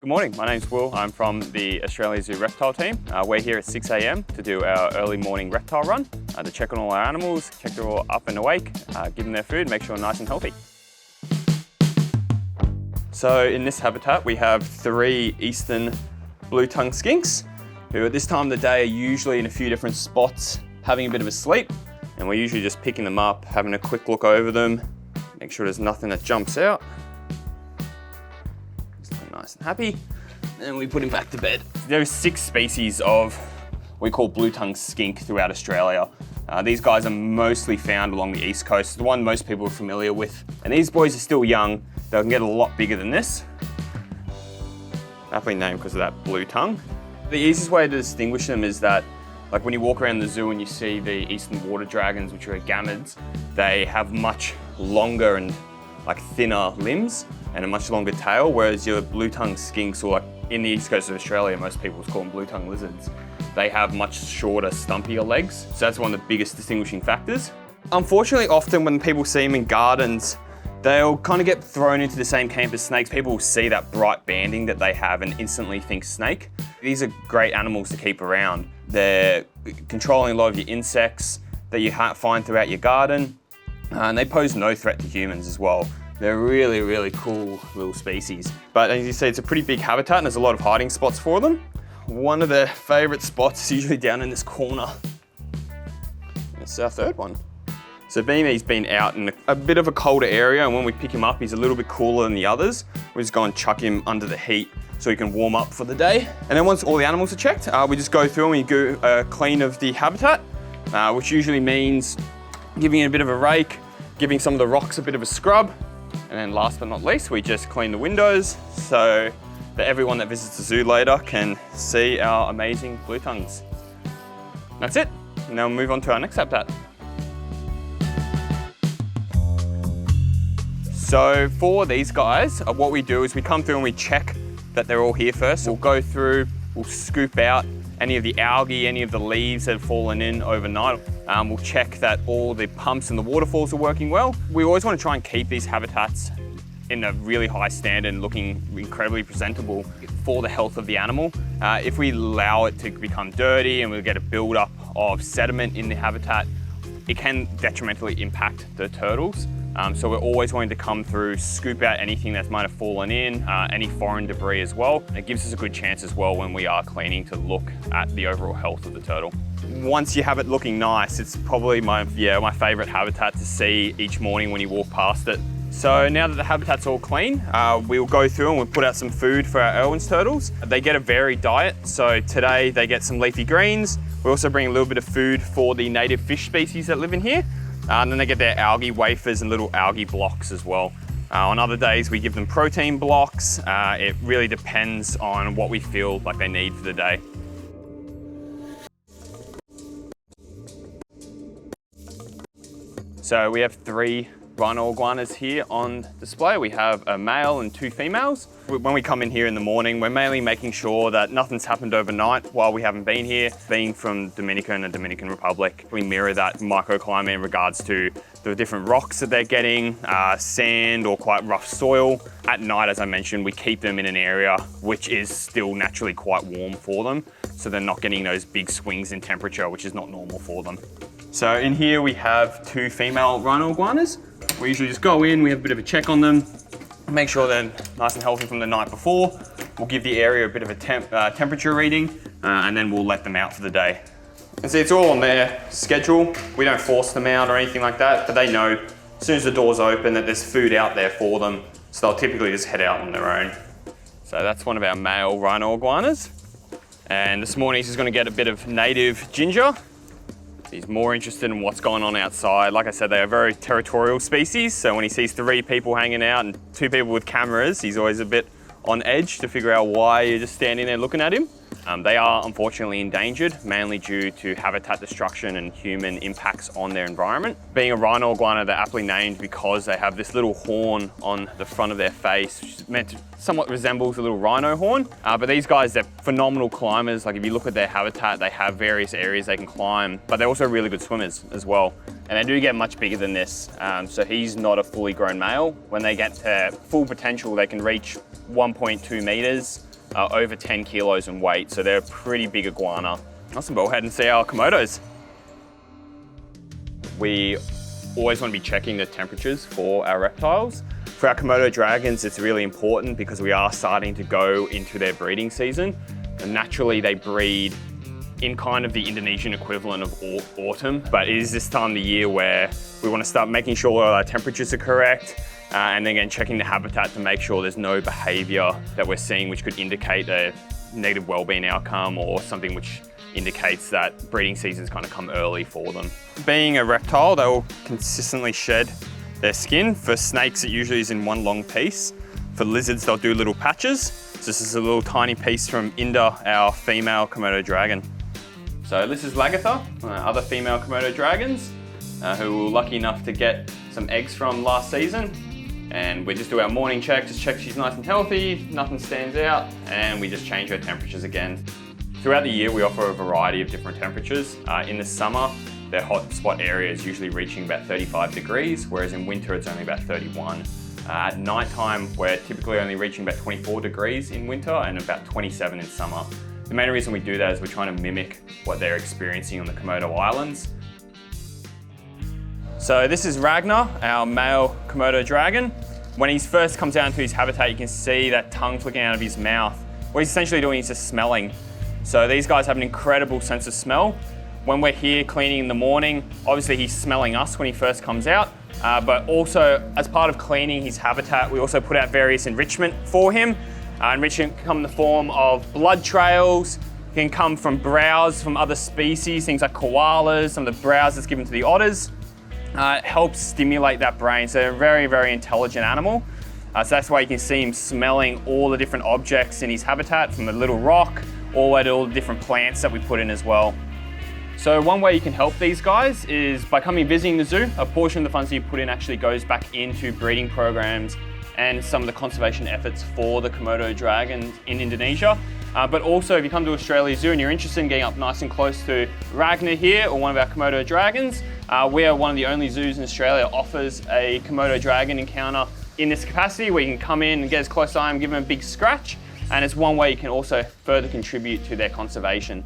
Good morning, my name's Will. I'm from the Australia Zoo Reptile team. We're here at 6 a.m. to do our early morning reptile run, to check on all our animals, check they're all up and awake, give them their food, make sure they're nice and healthy. So in this habitat we have 3 eastern blue-tongued skinks, who at this time of the day are usually in a few different spots having a bit of a sleep, and we're usually just picking them up, having a quick look over them, make sure there's nothing that jumps out. Nice and happy, and we put him back to bed. There are 6 species of what we call blue-tongued skink throughout Australia. These guys are mostly found along the east coast, the one most people are familiar with. And these boys are still young, they can get a lot bigger than this. Aptly named because of that blue tongue. The easiest way to distinguish them is that, like when you walk around the zoo and you see the eastern water dragons, which are gamids, they have much longer and thinner limbs and a much longer tail, whereas your blue-tongued skinks, or in the east coast of Australia, most people call them blue-tongued lizards, they have much shorter, stumpier legs. So that's one of the biggest distinguishing factors. Unfortunately, often when people see them in gardens, they'll kind of get thrown into the same camp as snakes. People will see that bright banding that they have and instantly think snake. These are great animals to keep around. They're controlling a lot of your insects that you find throughout your garden, and they pose no threat to humans as well. They're really, really cool little species. But as you see, it's a pretty big habitat and there's a lot of hiding spots for them. One of their favorite spots is usually down in this corner. It's our third one. So being that he's been out in a bit of a colder area, and when we pick him up, he's a little bit cooler than the others, we just go and chuck him under the heat so he can warm up for the day. And then once all the animals are checked, we just go through and we do a clean of the habitat, which usually means giving it a bit of a rake, giving some of the rocks a bit of a scrub, and then last but not least, we just clean the windows so that everyone that visits the zoo later can see our amazing blue tongues. That's it. Now we'll move on to our next habitat. So for these guys, what we do is we come through and we check that they're all here first. We'll go through, we'll scoop out any of the algae, any of the leaves that have fallen in overnight. We'll check that all the pumps and the waterfalls are working well. We always want to try and keep these habitats in a really high standard and looking incredibly presentable for the health of the animal. If we allow it to become dirty and we get a build-up of sediment in the habitat, it can detrimentally impact the turtles. So we're always wanting to come through, scoop out anything that might have fallen in, any foreign debris as well. It gives us a good chance as well when we are cleaning to look at the overall health of the turtle. Once you have it looking nice, it's probably my favorite habitat to see each morning when you walk past it. So now that the habitat's all clean, we'll go through and we'll put out some food for our Irwin's turtles. They get a varied diet. So today they get some leafy greens. We also bring a little bit of food for the native fish species that live in here. And then they get their algae wafers and little algae blocks as well. On other days, we give them protein blocks. It really depends on what we feel like they need for the day. So we have 3 rhino iguanas here on display. We have a male and 2 females. When we come in here in the morning, we're mainly making sure that nothing's happened overnight while we haven't been here. Being from Dominica and the Dominican Republic, we mirror that microclimate in regards to the different rocks that they're getting, sand or quite rough soil. At night, as I mentioned, we keep them in an area which is still naturally quite warm for them, so they're not getting those big swings in temperature, which is not normal for them. So in here we have 2 female rhino iguanas. We usually just go in, we have a bit of a check on them, make sure they're nice and healthy from the night before. We'll give the area a bit of a temperature reading, and then we'll let them out for the day. And see, it's all on their schedule. We don't force them out or anything like that, but they know as soon as the doors open that there's food out there for them, so they'll typically just head out on their own. So that's one of our male rhino iguanas. And this morning he's going to get a bit of native ginger. He's more interested in what's going on outside. Like I said, they are very territorial species, so when he sees 3 people hanging out and 2 people with cameras, he's always a bit on edge to figure out why you're just standing there looking at him. They are unfortunately endangered, mainly due to habitat destruction and human impacts on their environment. Being a rhino iguana, they're aptly named because they have this little horn on the front of their face, which is meant to somewhat resembles a little rhino horn. But these guys, they're phenomenal climbers. Like if you look at their habitat, they have various areas they can climb, but they're also really good swimmers as well. And they do get much bigger than this. So he's not a fully grown male. When they get to full potential, they can reach 1.2 meters. are over 10 kilos in weight, so they're a pretty big iguana. Awesome, but we'll head and see our Komodos. We always want to be checking the temperatures for our reptiles. For our Komodo dragons, it's really important because we are starting to go into their breeding season. And naturally, they breed in kind of the Indonesian equivalent of autumn, but it is this time of the year where we want to start making sure our temperatures are correct, and then again checking the habitat to make sure there's no behavior that we're seeing which could indicate a negative wellbeing outcome or something which indicates that breeding seasons kind of come early for them. Being a reptile, they will consistently shed their skin. For snakes, it usually is in one long piece. For lizards, they'll do little patches. So this is a little tiny piece from Inda, our female Komodo dragon. So this is Lagatha, other female Komodo dragons, who were lucky enough to get some eggs from last season. And we just do our morning check, just check she's nice and healthy, nothing stands out, and we just change her temperatures again. Throughout the year, we offer a variety of different temperatures. In the summer, their hot spot area is usually reaching about 35 degrees, whereas in winter, it's only about 31. At nighttime, we're typically only reaching about 24 degrees in winter and about 27 in summer. The main reason we do that is we're trying to mimic what they're experiencing on the Komodo Islands. So this is Ragnar, our male Komodo dragon. When he first comes out into his habitat, you can see that tongue flicking out of his mouth. What he's essentially doing is just smelling. So these guys have an incredible sense of smell. When we're here cleaning in the morning, obviously he's smelling us when he first comes out, but also as part of cleaning his habitat, we also put out various enrichment for him. Enrichment can come in the form of blood trails, can come from browse from other species, things like koalas, some of the browse that's given to the otters. It helps stimulate that brain, so they're a very, very intelligent animal. So that's why you can see him smelling all the different objects in his habitat, from the little rock all the way to all the different plants that we put in as well. So one way you can help these guys is by coming visiting the zoo. A portion of the funds that you put in actually goes back into breeding programs and some of the conservation efforts for the Komodo dragon in Indonesia. But also if you come to Australia Zoo and you're interested in getting up nice and close to Ragnar here or one of our Komodo dragons, we are one of the only zoos in Australia that offers a Komodo dragon encounter in this capacity where you can come in and get as close as I am, give them a big scratch, and it's one way you can also further contribute to their conservation.